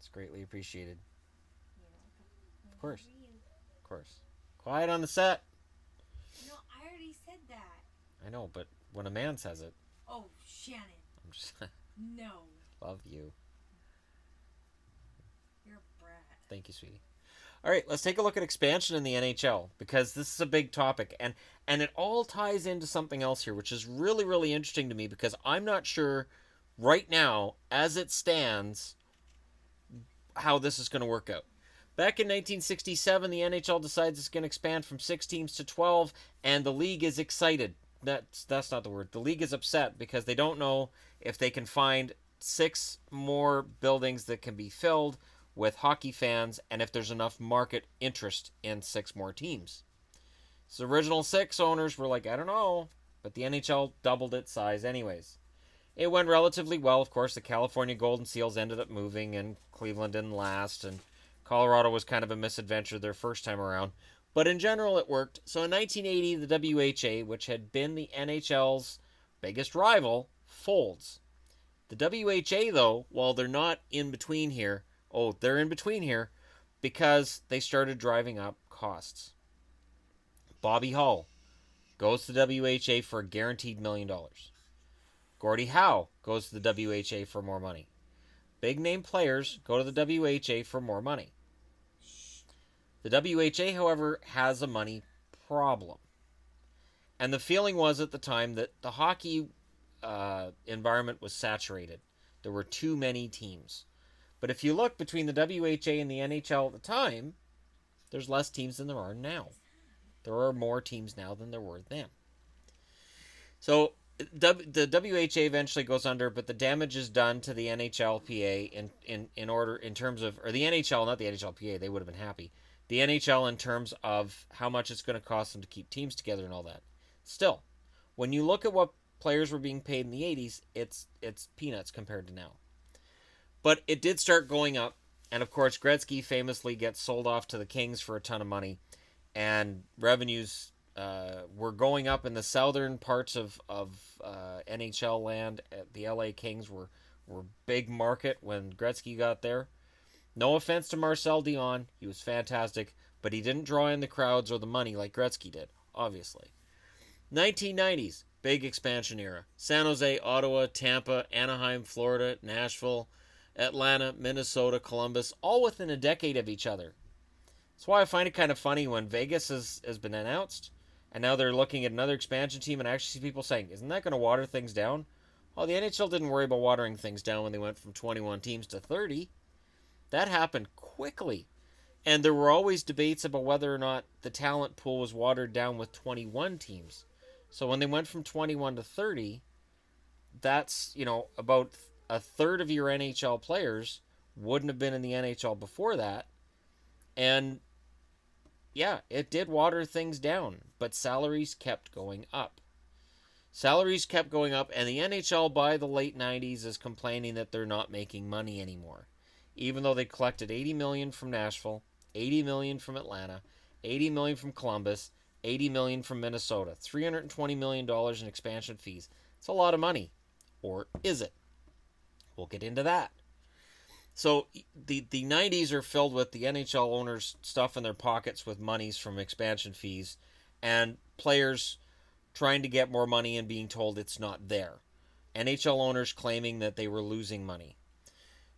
It's greatly appreciated. You're welcome. Of course. Whatever you. Of course. Quiet on the set. No, I already said that. I know, but when a man says it, Oh, Shannon. I'm just No. love you. You're a brat. Thank you, sweetie. All right, let's take a look at expansion in the NHL because this is a big topic and it all ties into something else here, which is really really interesting to me because I'm not sure right now as it stands how this is going to work out. Back in 1967, the NHL decides it's going to expand from 6 teams to 12 and the league is excited. That's not the word. The league is upset because they don't know if they can find 6 more buildings that can be filled with hockey fans and if there's enough market interest in 6 more teams. So the original 6 owners were like, I don't know, but the NHL doubled its size anyways. It went relatively well. Of course, the California Golden Seals ended up moving and Cleveland didn't last and Colorado was kind of a misadventure their first time around. But in general, it worked. So in 1980, the WHA, which had been the NHL's biggest rival, folds. The WHA, though, while they're not in between here, they're in between here because they started driving up costs. Bobby Hull goes to the WHA for a guaranteed $1 million. Gordie Howe goes to the WHA for more money. Big name players go to the WHA for more money. The WHA, however, has a money problem. And the feeling was at the time that the hockey environment was saturated. There were too many teams. But if you look between the WHA and the NHL at the time, there's less teams than there are now. There are more teams now than there were then. So the WHA eventually goes under, but the damage is done to the NHLPA in terms of, or the NHL, not the NHLPA, they would have been happy. The NHL in terms of how much it's going to cost them to keep teams together and all that. Still, when you look at what players were being paid in the 80s, it's peanuts compared to now. But it did start going up, and of course Gretzky famously gets sold off to the Kings for a ton of money, and revenues were going up in the southern parts of NHL land. The LA Kings were big market when Gretzky got there. No offense to Marcel Dion, he was fantastic, but he didn't draw in the crowds or the money like Gretzky did, obviously. 1990s, big expansion era. San Jose, Ottawa, Tampa, Anaheim, Florida, Nashville, Atlanta, Minnesota, Columbus, all within a decade of each other. That's why I find it kind of funny when Vegas has been announced, and now they're looking at another expansion team, and I actually see people saying, isn't that going to water things down? Oh, the NHL didn't worry about watering things down when they went from 21 teams to 30. That happened quickly. And there were always debates about whether or not the talent pool was watered down with 21 teams. So when they went from 21 to 30, that's, about a third of your NHL players wouldn't have been in the NHL before that. And yeah, it did water things down, but salaries kept going up. Salaries kept going up, and the NHL by the late 90s is complaining that they're not making money anymore. Even though they collected $80 million from Nashville, $80 million from Atlanta, $80 million from Columbus, $80 million from Minnesota, $320 million in expansion fees. It's a lot of money. Or is it? We'll get into that. So the 90s are filled with the NHL owners stuff in their pockets with monies from expansion fees and players trying to get more money and being told it's not there. NHL owners claiming that they were losing money.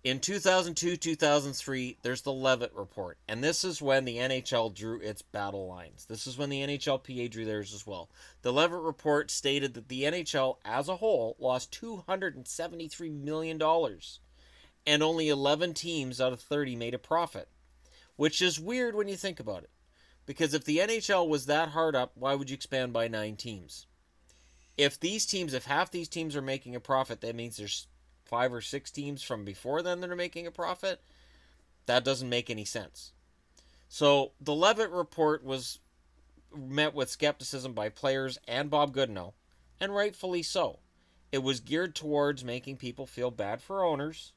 In 2002-2003, there's the Levitt report, and this is when the NHL drew its battle lines. This is when the NHLPA drew theirs as well. The Levitt report stated that the NHL as a whole lost $273 million, and only 11 teams out of 30 made a profit, which is weird when you think about it. Because if the NHL was that hard up, why would you expand by 9 teams? If half these teams are making a profit, that means there's 5 or 6 teams from before then that are making a profit. That doesn't make any sense. So the Levitt report was met with skepticism by players and Bob Goodenow, and rightfully so. It was geared towards making people feel bad for owners,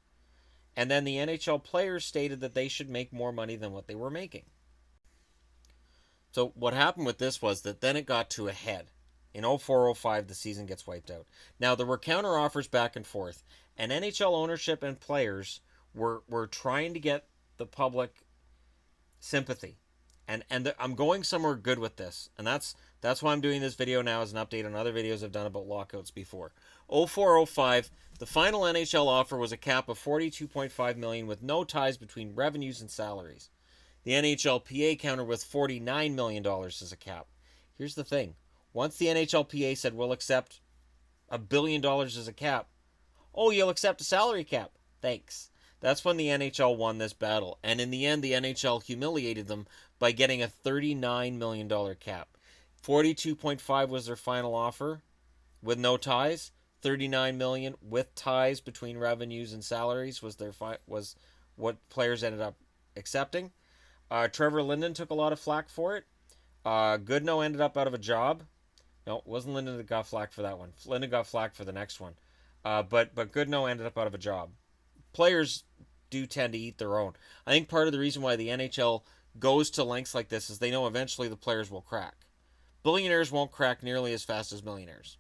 and then the NHL players stated that they should make more money than what they were making. So what happened with this was that then it got to a head. In 04-05, the season gets wiped out. Now, there were counter offers back and forth, and NHL ownership and players We're trying to get the public sympathy, and I'm going somewhere good with this, and that's why I'm doing this video now as an update on other videos I've done about lockouts before. 0405, the final NHL offer was a cap of 42.5 million with no ties between revenues and salaries. The NHLPA countered with $49 million as a cap. Here's the thing. Once the NHLPA said we'll accept $1 billion as a cap, oh, you'll accept a salary cap. Thanks. That's when the NHL won this battle. And in the end, the NHL humiliated them by getting a $39 million cap. 42.5 was their final offer with no ties. 39 million with ties between revenues and salaries was what players ended up accepting. Trevor Linden took a lot of flack for it. Goodnow ended up out of a job. No, it wasn't Linden that got flack for that one. Linden got flack for the next one. But Goodnow ended up out of a job. Players do tend to eat their own. I think part of the reason why the NHL goes to lengths like this is they know eventually the players will crack. Billionaires won't crack nearly as fast as millionaires.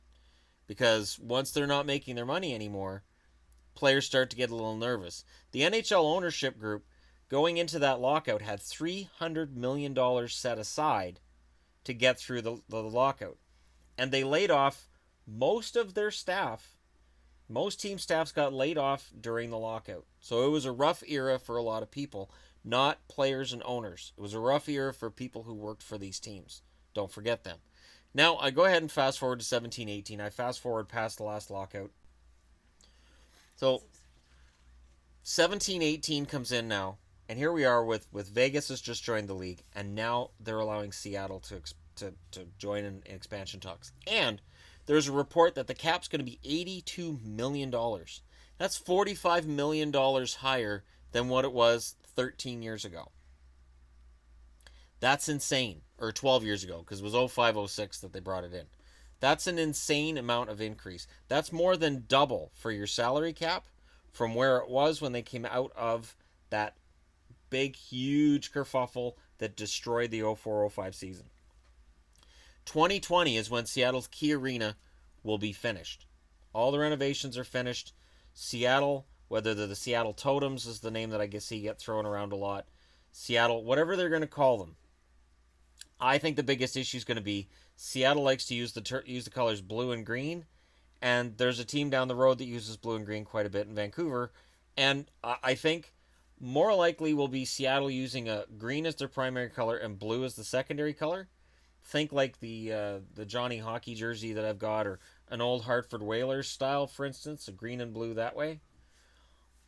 Because once they're not making their money anymore, players start to get a little nervous. The NHL ownership group, going into that lockout, had $300 million set aside to get through the lockout. And they laid off most of their staff. Most team staffs got laid off during the lockout. So it was a rough era for a lot of people, not players and owners. It was a rough era for people who worked for these teams. Don't forget them. Now, I go ahead and fast forward to 17-18. I fast forward past the last lockout. So 17-18 comes in now, and here we are with Vegas has just joined the league, and now they're allowing Seattle to join in expansion talks. And there's a report that the cap's going to be $82 million. That's $45 million higher than what it was 13 years ago. That's insane. Or 12 years ago, because it was 05-06 that they brought it in. That's an insane amount of increase. That's more than double for your salary cap from where it was when they came out of that big, huge kerfuffle that destroyed the 04-05 season. 2020 is when Seattle's Key Arena will be finished. All the renovations are finished. Seattle, whether they're the Seattle Totems is the name that I guess see get thrown around a lot. Seattle, whatever they're going to call them. I think the biggest issue is going to be Seattle likes to use the colors blue and green, and there's a team down the road that uses blue and green quite a bit in Vancouver, and I think more likely will be Seattle using a green as their primary color and blue as the secondary color. Think like the Johnny Hockey jersey that I've got, or an old Hartford Whalers style, for instance, a green and blue that way.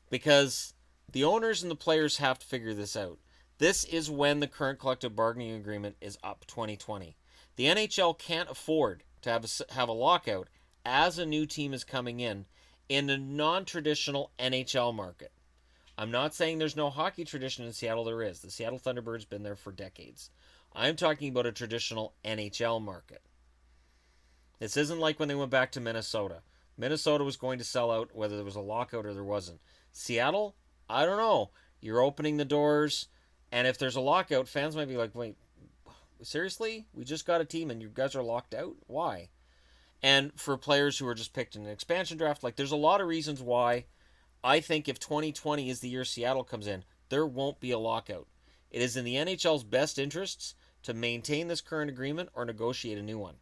Because the owners and the players have to figure this out. This is when the current collective bargaining agreement is up 2020. The NHL can't afford to have a lockout as a new team is coming in a non-traditional NHL market. I'm not saying there's no hockey tradition in Seattle. There is. The Seattle Thunderbirds been there for decades. I'm talking about a traditional NHL market. This isn't like when they went back to Minnesota. Minnesota was going to sell out whether there was a lockout or there wasn't. Seattle, I don't know. You're opening the doors. And if there's a lockout, fans might be like, wait, seriously? We just got a team and you guys are locked out? Why? And for players who are just picked in an expansion draft, like there's a lot of reasons why I think if 2020 is the year Seattle comes in, there won't be a lockout. It is in the NHL's best interests to maintain this current agreement or negotiate a new one.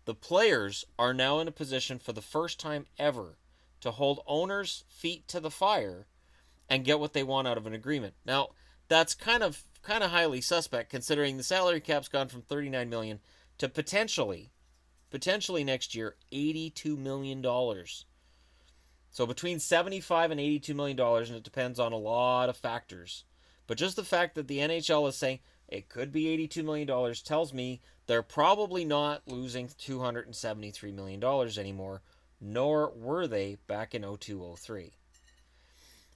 The players are now in a position for the first time ever to hold owners' feet to the fire and get what they want out of an agreement. Now, that's kind of highly suspect considering the salary cap's gone from $39 million to potentially next year $82 million. So between $75 and $82 million, and it depends on a lot of factors. But just the fact that the NHL is saying it could be $82 million tells me they're probably not losing $273 million anymore, nor were they back in 02-03.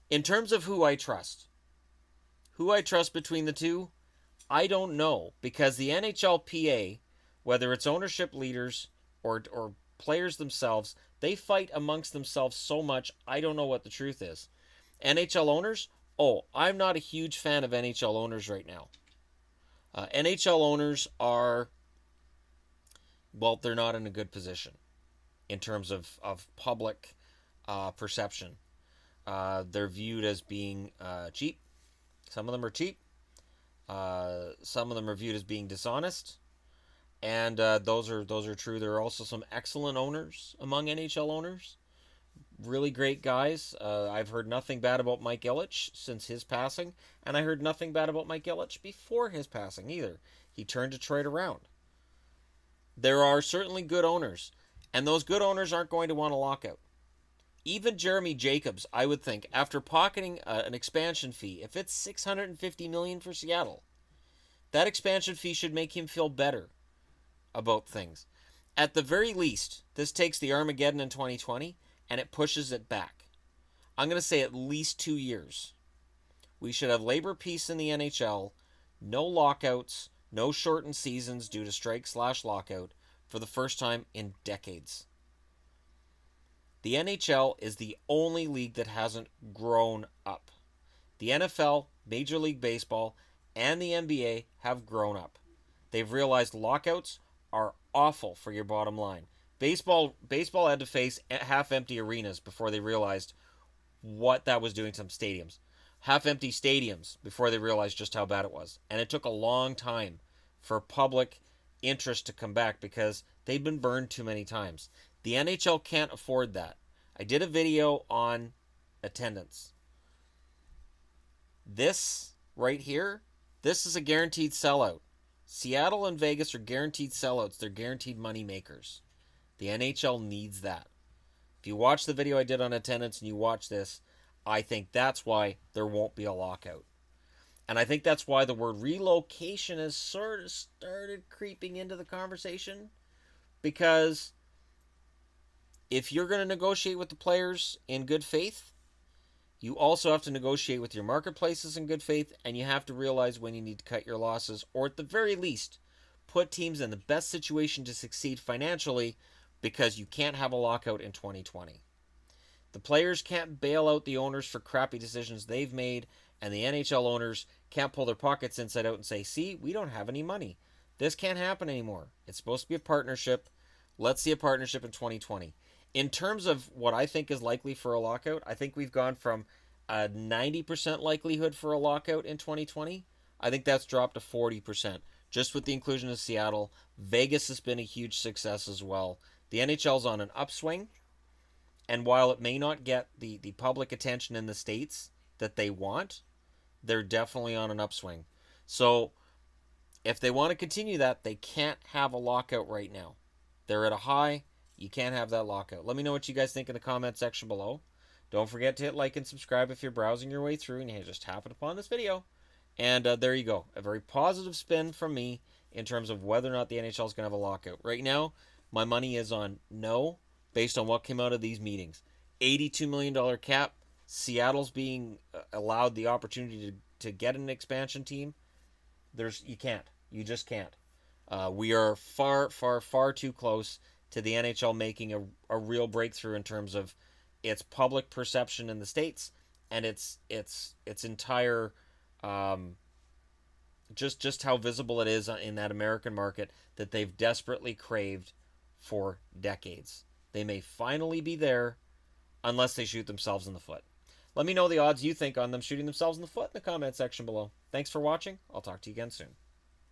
In terms of who I trust between the two, I don't know, because the NHLPA, whether it's ownership leaders or players themselves, they fight amongst themselves so much, I don't know what the truth is. NHL owners, I'm not a huge fan of NHL owners right now. NHL owners are, well, they're not in a good position in terms of public perception. They're viewed as being cheap. Some of them are cheap. Some of them are viewed as being dishonest, and those are true. There are also some excellent owners among NHL owners, really great guys. I've heard nothing bad about Mike Ilitch since his passing, and I heard nothing bad about Mike Ilitch before his passing either. He turned Detroit around. There are certainly good owners, and those good owners aren't going to want a lockout. Even Jeremy Jacobs, I would think, after pocketing an expansion fee, if it's $650 million for Seattle, that expansion fee should make him feel better about things. At the very least, this takes the Armageddon in 2020 and it pushes it back. I'm going to say at least 2 years. We should have labor peace in the NHL, no lockouts, no shortened seasons due to strike/lockout for the first time in decades. The NHL is the only league that hasn't grown up. The NFL, Major League Baseball, and the NBA have grown up. They've realized lockouts are awful for your bottom line. Baseball had to face half-empty arenas before they realized what that was doing to some stadiums. Half-empty stadiums before they realized just how bad it was. And it took a long time for public interest to come back because they've been burned too many times. The NHL can't afford that. I did a video on attendance. This right here, this is a guaranteed sellout. Seattle and Vegas are guaranteed sellouts. They're guaranteed money makers. The NHL needs that. If you watch the video I did on attendance and you watch this, I think that's why there won't be a lockout. And I think that's why the word relocation has sort of started creeping into the conversation. Because if you're going to negotiate with the players in good faith, you also have to negotiate with your marketplaces in good faith, and you have to realize when you need to cut your losses, or at the very least, put teams in the best situation to succeed financially, because you can't have a lockout in 2020. The players can't bail out the owners for crappy decisions they've made, and the NHL owners can't pull their pockets inside out and say, see, we don't have any money. This can't happen anymore. It's supposed to be a partnership. Let's see a partnership in 2020. In terms of what I think is likely for a lockout, I think we've gone from a 90% likelihood for a lockout in 2020. I think that's dropped to 40%, just with the inclusion of Seattle. Vegas has been a huge success as well. The NHL's on an upswing, and while it may not get the public attention in the States that they want, they're definitely on an upswing. So if they want to continue that, they can't have a lockout right now. They're at a high. You can't have that lockout. Let me know what you guys think in the comment section below. Don't forget to hit like and subscribe if you're browsing your way through and you just happened upon this video. And there you go. A very positive spin from me in terms of whether or not the NHL is going to have a lockout. Right now, my money is on no, based on what came out of these meetings. $82 million cap. Seattle's being allowed the opportunity to get an expansion team. You can't. You just can't. We are far, far, far too close to the NHL making a real breakthrough in terms of its public perception in the States and its entire just how visible it is in that American market that they've desperately craved for decades. They may finally be there unless they shoot themselves in the foot. Let me know the odds you think on them shooting themselves in the foot in the comment section below. Thanks for watching. I'll talk to you again soon.